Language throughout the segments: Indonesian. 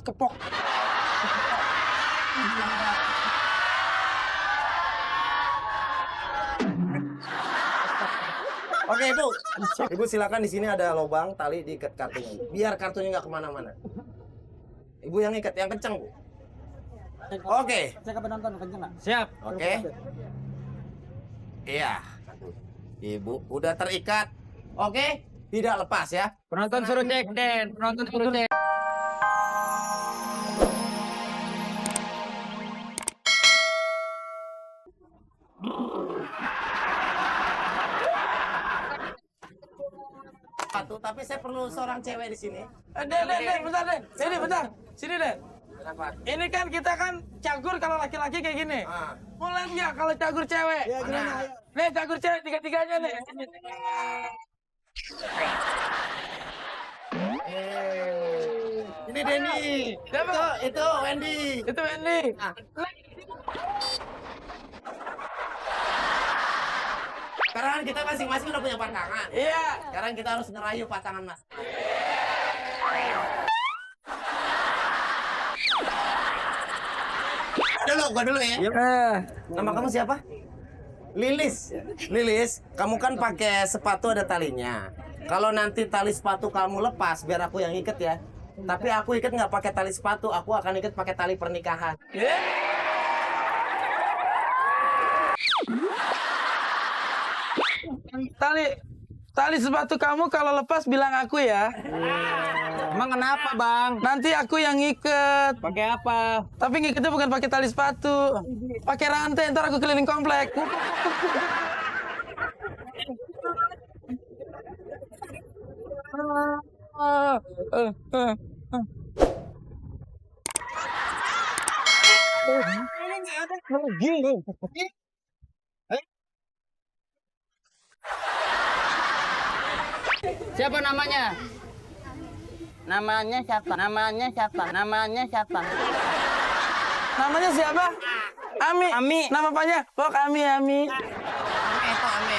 kepok. Oke Ibu, Ibu silakan di sini ada lubang tali diikat kartunya. Biar kartunya nggak kemana-mana. Ibu yang ikat yang kencang Bu. Oke. Saya ke penonton kenceng nggak? Siap. Oke. Iya. Ibu udah terikat. Oke, tidak lepas ya. Penonton suruh cek, Den. Penonton suruh cek. Satu, tapi saya perlu seorang cewek di sini. Den, bentar, Den. Sini, bentar. Sini, Den. Kenapa? Ini kan kita kan cagur kalau laki-laki kayak gini. Ah. Mau lihat nggak kalau cagur cewek? Ya, gimana? Ayo. Nih, cagur cewek tiga-tiganya nih. Ini Denny. Siapa? Itu Wendy. Itu Wendy. Ah. Sekarang kan kita masing-masing udah punya pasangan. Iya. Sekarang kita harus ngerayu pasangan Mas. Gua dulu ya. Nama kamu siapa? Lilis. Lilis, kamu kan pakai sepatu ada talinya. Kalau nanti tali sepatu kamu lepas, biar aku yang ikat ya. Tapi aku ikat nggak pakai tali sepatu, aku akan ikat pakai tali pernikahan. Tali sepatu kamu kalau lepas bilang aku ya. Emang kenapa, Bang? Nanti aku yang ngiket. Pakai apa? Tapi ngiketnya bukan pakai tali sepatu. Pakai rantai, ntar aku keliling komplek. Siapa namanya? Namanya siapa? Namanya siapa? Namanya siapa? Namanya siapa? Ami. Ami. Nama panjang? Pok Ami, Ami.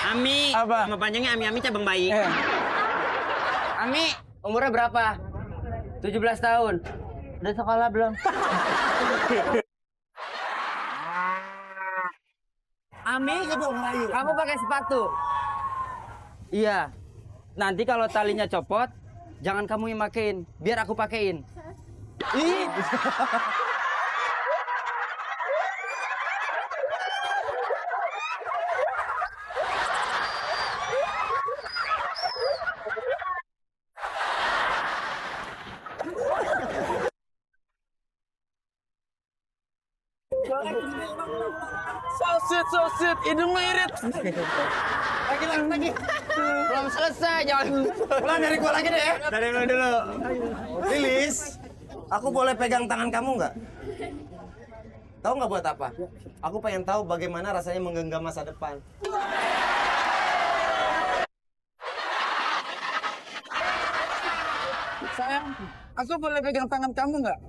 Ami. Apa? Nama panjangnya Ami cabang bayi. Eh. Ami, umurnya berapa? 17 tahun. Udah sekolah belum? Ami, kamu pakai sepatu? Iya. Nanti kalau talinya copot, jangan kamu yang makein, biar aku pakein. Ih. So sweet. Hidungnya irit. Lagi. Belum selesai, jangan. Pulang dari gua lagi deh. Dari dulu. Lilis, aku boleh pegang tangan kamu nggak? Tahu nggak buat apa? Aku pengen tahu bagaimana rasanya menggenggam masa depan. Sayang, aku boleh pegang tangan kamu nggak?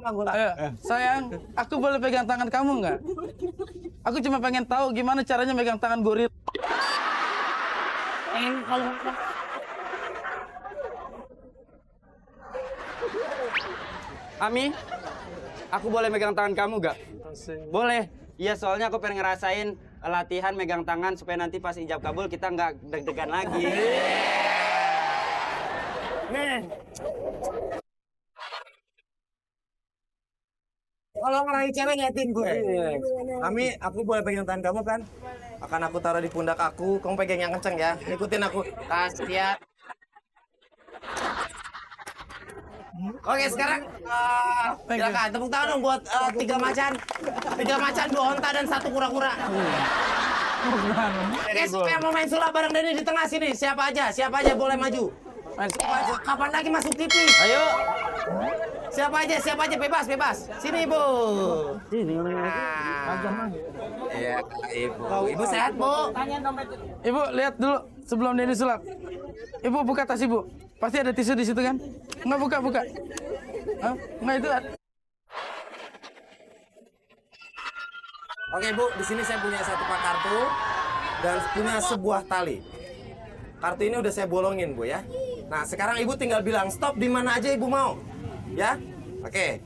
Ayo, sayang, aku boleh pegang tangan kamu nggak? Aku cuma pengen tahu gimana caranya megang tangan goril. Ami, aku boleh megang tangan kamu gak? Boleh. Iya, soalnya aku pengen ngerasain latihan megang tangan supaya nanti pas ijab kabul kita nggak deg-degan lagi. Kalau ngeraih cewek ngetin gue. Ami, aku boleh pegang tangan kamu kan? Akan aku taruh di pundak aku. Kamu pegang yang kenceng ya. Ikutin aku. Kasihan. Oke, sekarang silakan tepuk tangan dong buat 3 macan. 3 macan, 2 onta dan 1 kura-kura. Oke, siapa yang mau main sulap bareng Denny di tengah sini? Siapa aja boleh maju. Kapan lagi masuk TV? Ayo. Siapa aja bebas. Sini, Bu. Iya, Ibu sehat, Bu. Ibu lihat dulu sebelum Denny sulap. Ibu buka tas Ibu. Pasti ada tisu di situ kan? Nggak buka. Hah? Nggak itu. Oke, Bu, di sini saya punya 1 pak kartu. dan punya sebuah tali. Kartu ini udah saya bolongin, Bu ya. Nah, sekarang Ibu tinggal bilang stop di mana aja Ibu mau. Ya? Oke.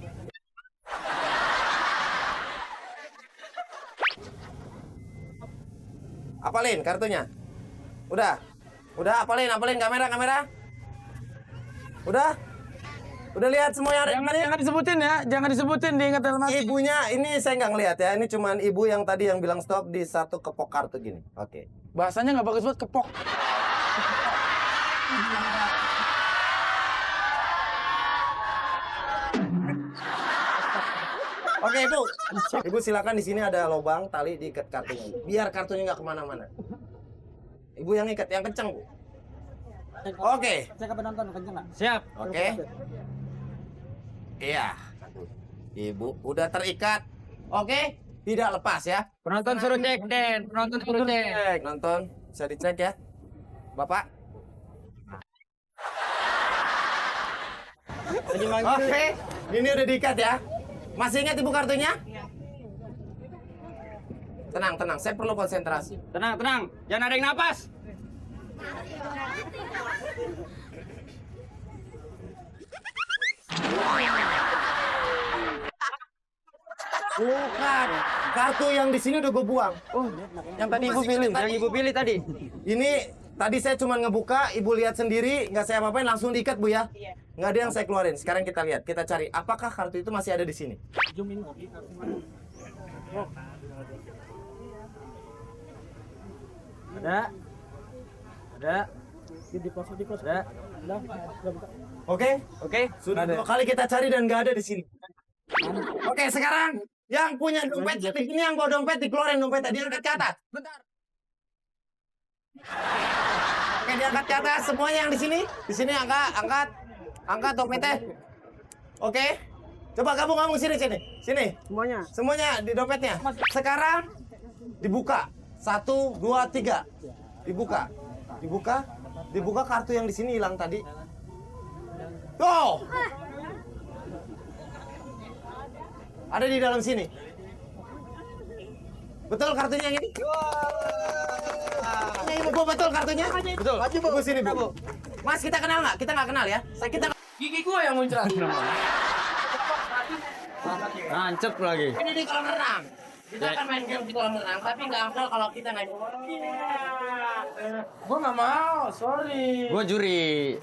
Apalin kartunya? Udah? Udah apalin kamera. Udah? Udah lihat semua yang ada? Jangan disebutin ya, jangan disebutin, diingat dalam hati. Ibunya ini saya nggak ngelihat ya. Ini cuman ibu yang tadi yang bilang stop di satu kepok kartu gini. Oke. Bahasanya nggak bagus banget, kepok. Oke, Ibu. Ibu silakan, di sini ada lubang tali diikat kartunya. Biar kartunya nggak kemana-mana. Ibu yang ikat yang kencang, Bu. Oke. Saya ke penonton kenceng nggak? Siap. Oke. Iya. Ibu udah terikat. Oke. Tidak lepas ya. Penonton suruh cek, Den. Penonton suruh cek. Nonton bisa dicek ya. Bapak. Oke. Ini udah diikat ya. Masih ingat Ibu kartunya? Tenang. Saya perlu konsentrasi. Tenang. Jangan ada yang napas. Bukan. Kartu yang di sini udah gue buang. Oh, yang tadi Ibu pilih. Yang Ibu pilih tadi. Ini tadi saya cuma ngebuka, Ibu lihat sendiri, nggak saya apa-apain, langsung diikat, Bu ya. Nggak ada yang saya keluarin. Sekarang kita lihat, kita cari apakah kartu itu masih ada di sini. Ada. Ada. Oke? Sudah 2 kali kita cari dan nggak ada di sini. Oke, sekarang yang punya dompet ini, yang bawa dompet dikeluarin dompetnya, diangkat ke atas. Bentar. Oke, diangkat ke atas semuanya yang di sini. Di sini angkat dompetnya. Oke. Coba gabung sini. Semuanya di dompetnya. Sekarang dibuka. 1, 2, 3. Dibuka kartu yang di sini hilang tadi. Oh! Ada di dalam sini. Betul kartunya yang ini? Ibu, betul kartunya? Betul. Ibu sini, Bu. Mas, kita kenal nggak? Kita nggak kenal ya. Gigi gua yang muncrat. Nancep lagi. Ini di kolam renang. Kita akan main game di kolam renang, tapi nggak angkel kalau kita nggak. Gua nggak mau, sorry. Gua juri.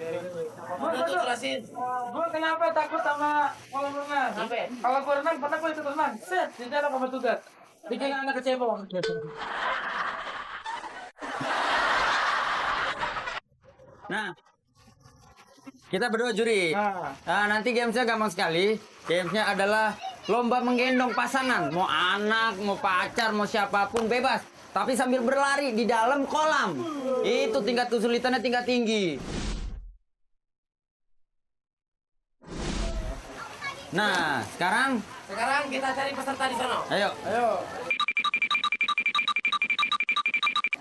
Udah tuh jelasin. Gua kenapa takut sama kolam renang? Sampai. Kalau gua renang, pernah gua ikut renang. Set, di dalam sama tugas. Bikin anak kecewa. Nah, kita berdua juri. Nah, nanti gamesnya gampang sekali. Gamesnya adalah lomba menggendong pasangan. Mau anak, mau pacar, mau siapapun bebas. Tapi sambil berlari di dalam kolam. Itu tingkat kesulitannya tingkat tinggi. Nah, sekarang Kita cari peserta di sana. ayo.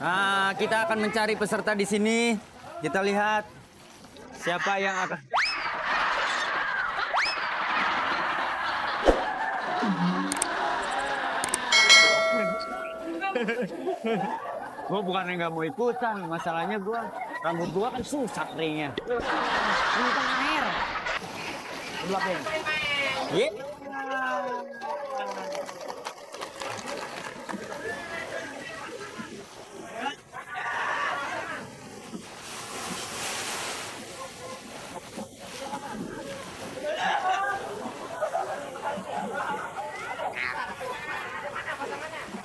Nah, kita akan mencari peserta di sini. Kita lihat siapa yang akan. Gue bukannya nggak mau ikutan, masalahnya rambut gue kan susah keringnya. Ini kan air. Belakang. Iya.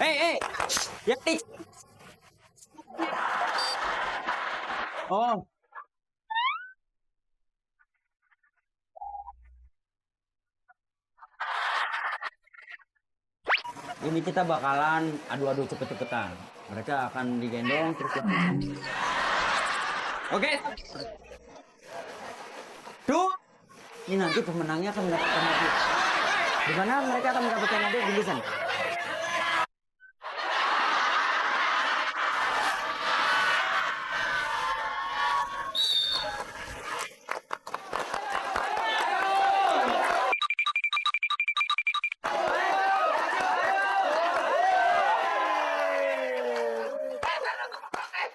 Hey, ya nih. Oh. Ini kita bakalan adu-adu cepet-cepetan. Mereka akan digendong terus. Oke. Tuh. Ini nanti pemenangnya akan mendapatkan hadiah. Di mana mereka akan mendapatkan hadiah di sana.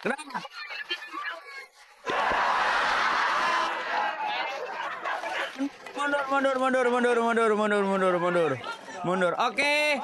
Kenapa? Mundur. Mundur. Oke.